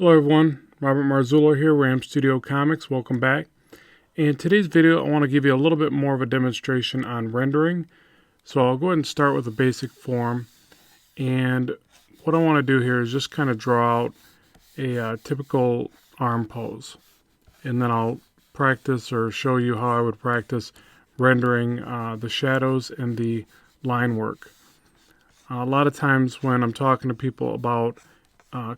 Hello everyone, Robert Marzullo here, Ram Studio Comics. Welcome back. In today's video, I want to give you a little bit more of a demonstration on rendering. So I'll go ahead and start with a basic form. And what I want to do here is just kind of draw out a typical arm pose. And then I'll practice or show you how I would practice rendering the shadows and the line work. A lot of times when I'm talking to people about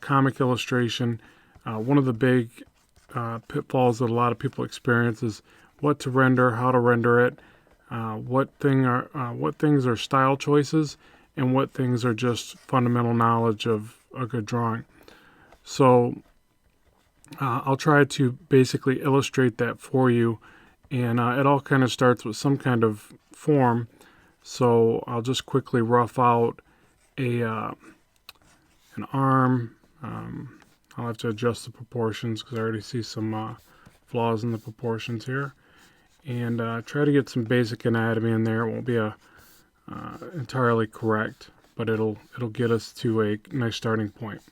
comic illustration, one of the big pitfalls that a lot of people experience is what to render, how to render it, what things are style choices, and what things are just fundamental knowledge of a good drawing. So I'll try to basically illustrate that for you, and it all kind of starts with some kind of form. So I'll just quickly rough out an arm. I'll have to adjust the proportions because I already see some flaws in the proportions here, and try to get some basic anatomy in there. It won't be entirely correct, but it'll get us to a nice starting point.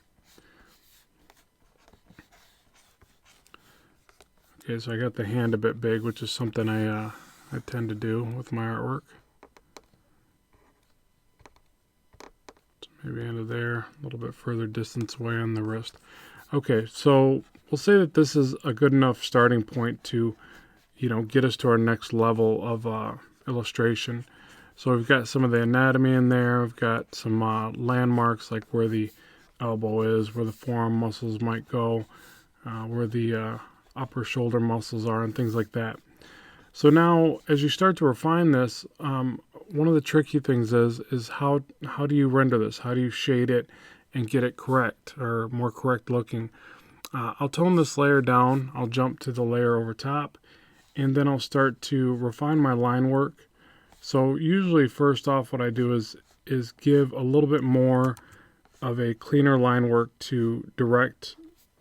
Okay, so I got the hand a bit big, which is something I tend to do with my artwork. Maybe into there, a little bit further distance away on the wrist. Okay, so we'll say that this is a good enough starting point to, get us to our next level of illustration. So we've got some of the anatomy in there. We've got some landmarks like where the elbow is, where the forearm muscles might go, where the upper shoulder muscles are, and things like that. So now, as you start to refine this, one of the tricky things is how do you render this? How do you shade it and get it correct or more correct looking? I'll tone this layer down. I'll jump to the layer over top, and then I'll start to refine my line work. So usually, first off, what I do is give a little bit more of a cleaner line work to direct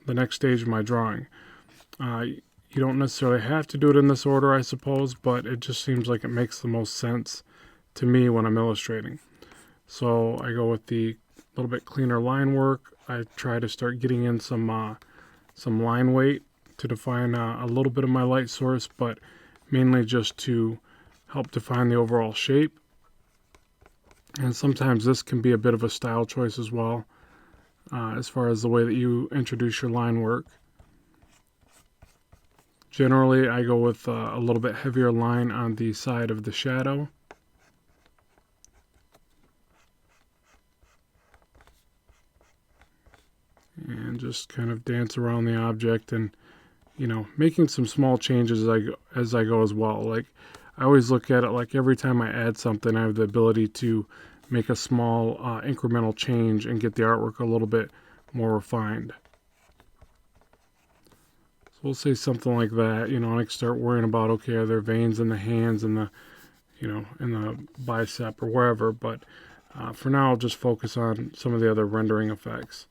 the next stage of my drawing. You don't necessarily have to do it in this order, I suppose, but it just seems like it makes the most sense to me when I'm illustrating. So I go with the little bit cleaner line work. I try to start getting in some line weight to define a little bit of my light source, but mainly just to help define the overall shape. And sometimes this can be a bit of a style choice as well, as far as the way that you introduce your line work. Generally, I go with a little bit heavier line on the side of the shadow. And just kind of dance around the object and, making some small changes as I go as well. Like, I always look at it like every time I add something, I have the ability to make a small incremental change and get the artwork a little bit more refined. We'll say something like that, and I can start worrying about, okay, are there veins in the hands and the, in the bicep or wherever, but for now I'll just focus on some of the other rendering effects,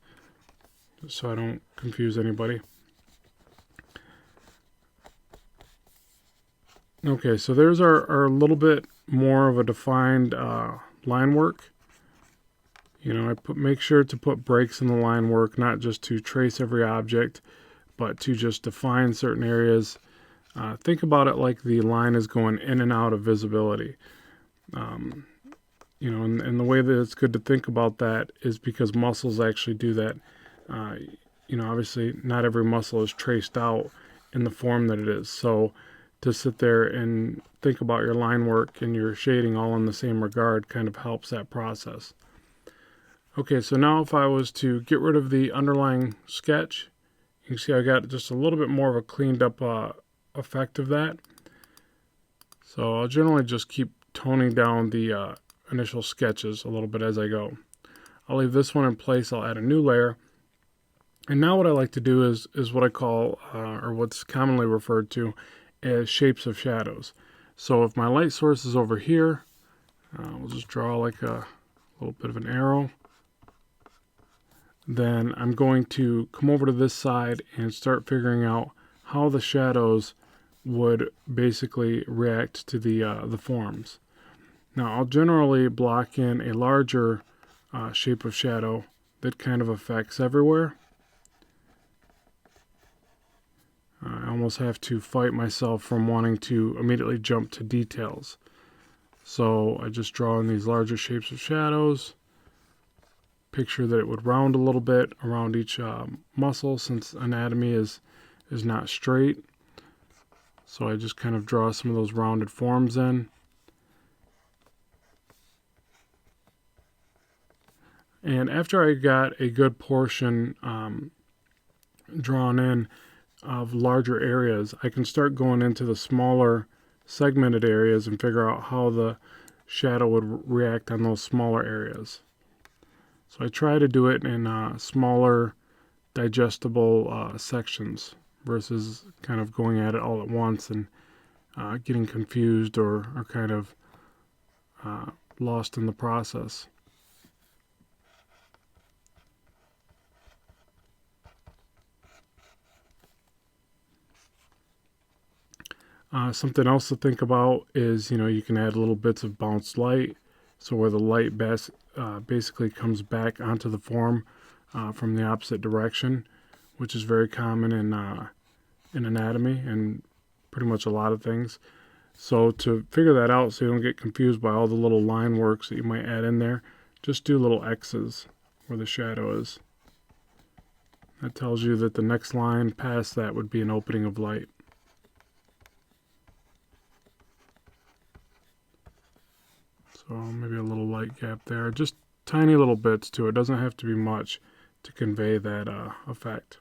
just so I don't confuse anybody. Okay, so there's our little bit more of a defined line work. I make sure to put breaks in the line work, not just to trace every object, but to just define certain areas. Think about it like the line is going in and out of visibility. And the way that it's good to think about that is because muscles actually do that. Obviously not every muscle is traced out in the form that it is. So to sit there and think about your line work and your shading all in the same regard kind of helps that process. Okay, so now if I was to get rid of the underlying sketch, you can see I got just a little bit more of a cleaned up effect of that. So I'll generally just keep toning down the initial sketches a little bit as I go. I'll leave this one in place. I'll add a new layer. And now what I like to do is what I call, or what's commonly referred to as shapes of shadows. So if my light source is over here, we'll just draw like a little bit of an arrow. Then I'm going to come over to this side and start figuring out how the shadows would basically react to the forms. Now I'll generally block in a larger shape of shadow that kind of affects everywhere. almost have to fight myself from wanting to immediately jump to details. So I just draw in these larger shapes of shadows. Picture that it would round a little bit around each muscle, since anatomy is not straight. So I just kind of draw some of those rounded forms in. And after I got a good portion drawn in of larger areas, I can start going into the smaller segmented areas and figure out how the shadow would react on those smaller areas. So I try to do it in smaller, digestible sections versus kind of going at it all at once and getting confused or kind of lost in the process. Something else to think about is, you can add little bits of bounced light. So where the light basically comes back onto the form from the opposite direction, which is very common in anatomy and pretty much a lot of things. So to figure that out so you don't get confused by all the little line works that you might add in there, just do little X's where the shadow is. That tells you that the next line past that would be an opening of light. So maybe a little light gap there, just tiny little bits too. It doesn't have to be much to convey that effect.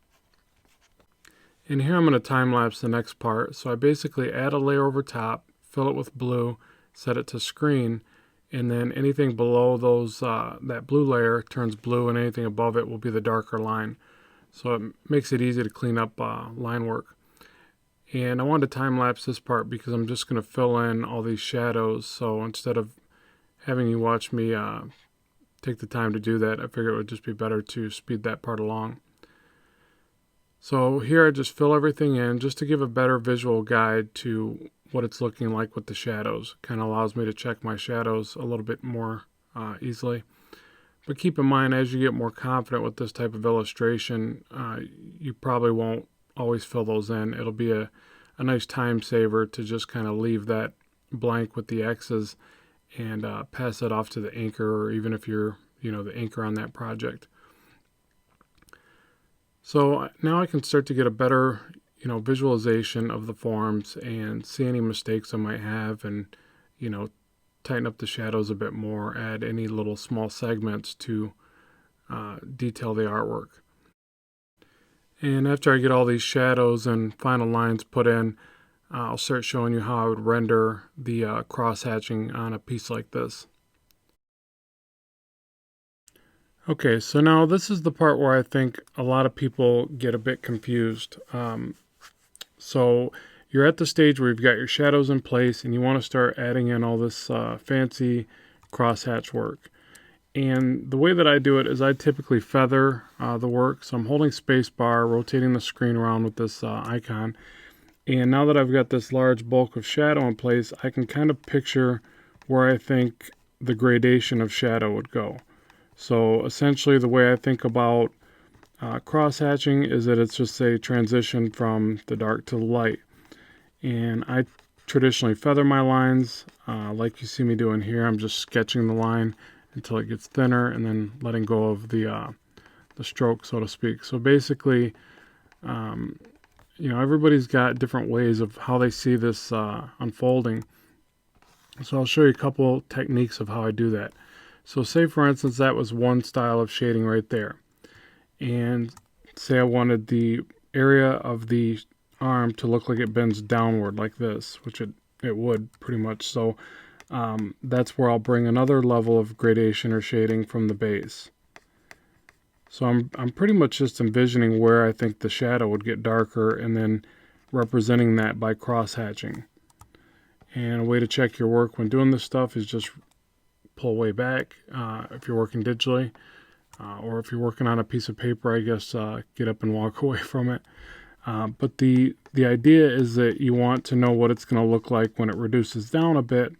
And here I'm going to time lapse the next part. So I basically add a layer over top, fill it with blue, set it to screen, and then anything below those that blue layer turns blue, and anything above it will be the darker line. So it makes it easy to clean up line work. And I wanted to time lapse this part because I'm just going to fill in all these shadows. So instead of having you watch me take the time to do that, I figured it would just be better to speed that part along. So here I just fill everything in just to give a better visual guide to what it's looking like with the shadows. Kind of allows me to check my shadows a little bit more easily. But keep in mind, as you get more confident with this type of illustration, you probably won't always fill those in. It'll be a nice time saver to just kind of leave that blank with the X's and pass it off to the inker, or even if you're the inker on that project. So now I can start to get a better visualization of the forms and see any mistakes I might have, and tighten up the shadows a bit more, add any little small segments to detail the artwork. And after I get all these shadows and final lines put in, I'll start showing you how I would render the cross-hatching on a piece like this. Okay, so now this is the part where I think a lot of people get a bit confused. So you're at the stage where you've got your shadows in place and you want to start adding in all this fancy cross-hatch work. And the way that I do it is I typically feather the work. So I'm holding spacebar, rotating the screen around with this icon. And now that I've got this large bulk of shadow in place, I can kind of picture where I think the gradation of shadow would go. So essentially the way I think about cross-hatching is that it's just a transition from the dark to the light. And I traditionally feather my lines like you see me doing here. I'm just sketching the line until it gets thinner and then letting go of the stroke, so to speak. So basically, everybody's got different ways of how they see this unfolding. So I'll show you a couple techniques of how I do that. So say, for instance, that was one style of shading right there. And say I wanted the area of the arm to look like it bends downward like this, which it would pretty much. So that's where I'll bring another level of gradation or shading from the base. So I'm pretty much just envisioning where I think the shadow would get darker and then representing that by cross-hatching. And a way to check your work when doing this stuff is just pull way back if you're working digitally, or if you're working on a piece of paper, I guess get up and walk away from it. But the idea is that you want to know what it's going to look like when it reduces down a bit,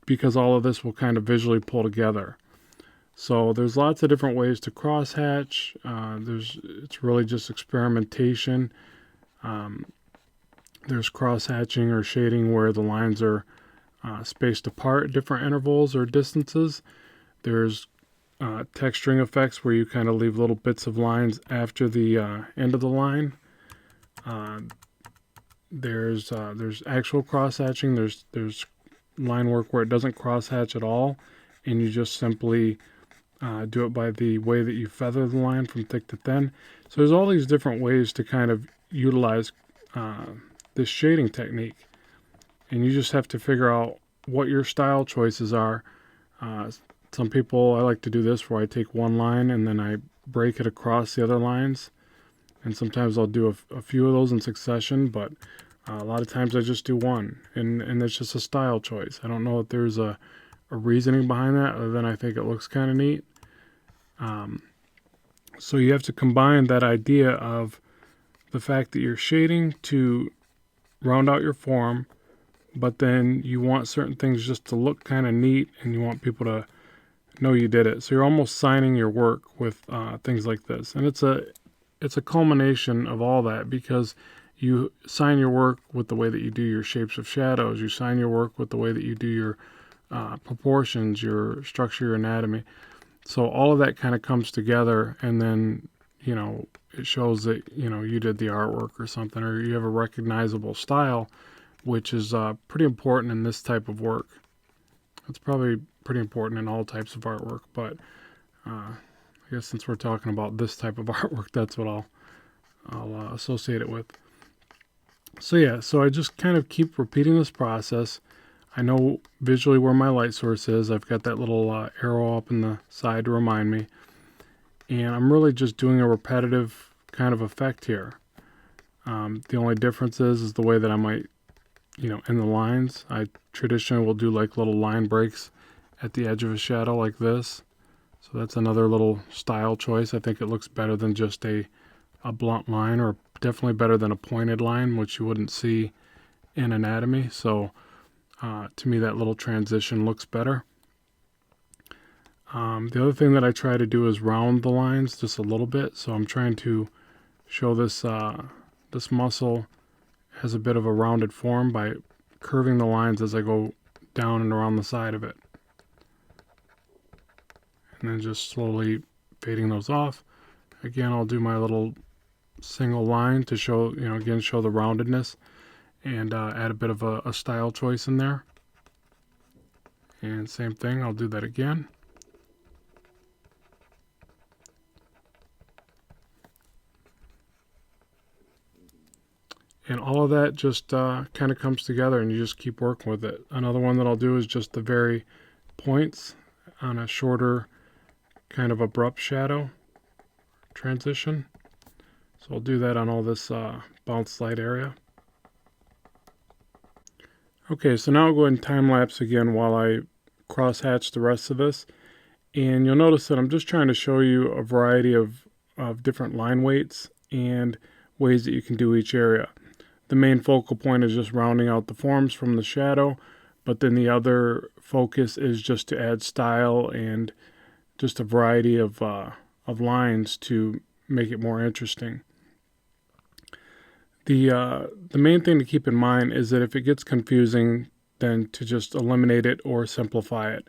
because all of this will kind of visually pull together. So there's lots of different ways to crosshatch. It's really just experimentation. There's cross-hatching or shading where the lines are spaced apart at different intervals or distances. There's texturing effects where you kind of leave little bits of lines after the end of the line. There's actual cross-hatching. There's line work where it doesn't cross-hatch at all, and you just simply do it by the way that you feather the line from thick to thin. So there's all these different ways to kind of utilize this shading technique, and you just have to figure out what your style choices are. Some people, I like to do this where I take one line and then I break it across the other lines, and sometimes I'll do a few of those in succession, but a lot of times I just do one, and it's just a style choice. I don't know if there's a reasoning behind that other than I think it looks kind of neat. So you have to combine that idea of the fact that you're shading to round out your form, but then you want certain things just to look kind of neat, and you want people to know you did it. So you're almost signing your work with things like this, and it's a culmination of all that, because you sign your work with the way that you do your shapes of shadows. You sign your work with the way that you do your proportions, your structure, your anatomy. So all of that kind of comes together, and then, you know, it shows that, you know, you did the artwork or something, or you have a recognizable style, which is pretty important in this type of work. It's probably pretty important in all types of artwork, but I guess since we're talking about this type of artwork, that's what I'll associate it with. So yeah, so I just kind of keep repeating this process. I know visually where my light source is. I've got that little arrow up in the side to remind me. And I'm really just doing a repetitive kind of effect here. The only difference is the way that I might, you know, in the lines. I traditionally will do like little line breaks at the edge of a shadow like this. So that's another little style choice. I think it looks better than just a blunt line, or definitely better than a pointed line, which you wouldn't see in anatomy. So to me, that little transition looks better. The other thing that I try to do is round the lines just a little bit. So I'm trying to show this this muscle has a bit of a rounded form by curving the lines as I go down and around the side of it. And then just slowly fading those off. Again, I'll do my little single line to show, you know, again, show the roundedness, and add a bit of a style choice in there. And same thing, I'll do that again. And all of that just kind of comes together, and you just keep working with it. Another one that I'll do is just the very points on a shorter kind of abrupt shadow transition. So I'll do that on all this bounce light area. Okay, so now I'll go ahead and time lapse again while I cross hatch the rest of this. And you'll notice that I'm just trying to show you a variety of different line weights and ways that you can do each area. The main focal point is just rounding out the forms from the shadow, but then the other focus is just to add style and just a variety of lines to make it more interesting. The main thing to keep in mind is that if it gets confusing, then to just eliminate it or simplify it.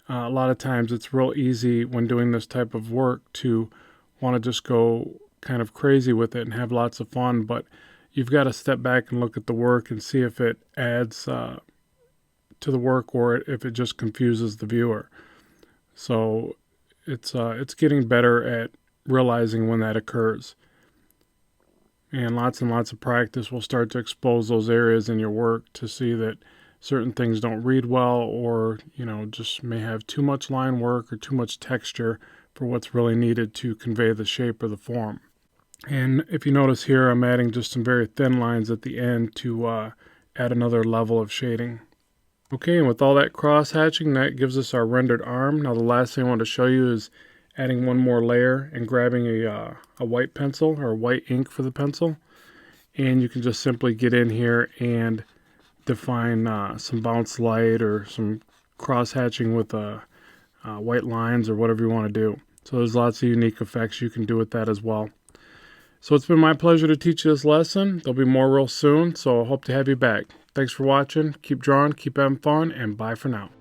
A lot of times it's real easy when doing this type of work to want to just go kind of crazy with it and have lots of fun, but you've got to step back and look at the work and see if it adds to the work or if it just confuses the viewer. So it's getting better at realizing when that occurs. And lots of practice will start to expose those areas in your work to see that certain things don't read well, or, you know, just may have too much line work or too much texture for what's really needed to convey the shape or the form. And if you notice here, I'm adding just some very thin lines at the end to add another level of shading. Okay, and with all that cross hatching, that gives us our rendered arm. Now the last thing I want to show you is adding one more layer and grabbing a white pencil or white ink for the pencil. And you can just simply get in here and define some bounce light or some cross hatching with white lines or whatever you want to do. So there's lots of unique effects you can do with that as well. So it's been my pleasure to teach you this lesson. There'll be more real soon, so I hope to have you back. Thanks for watching. Keep drawing, keep having fun, and bye for now.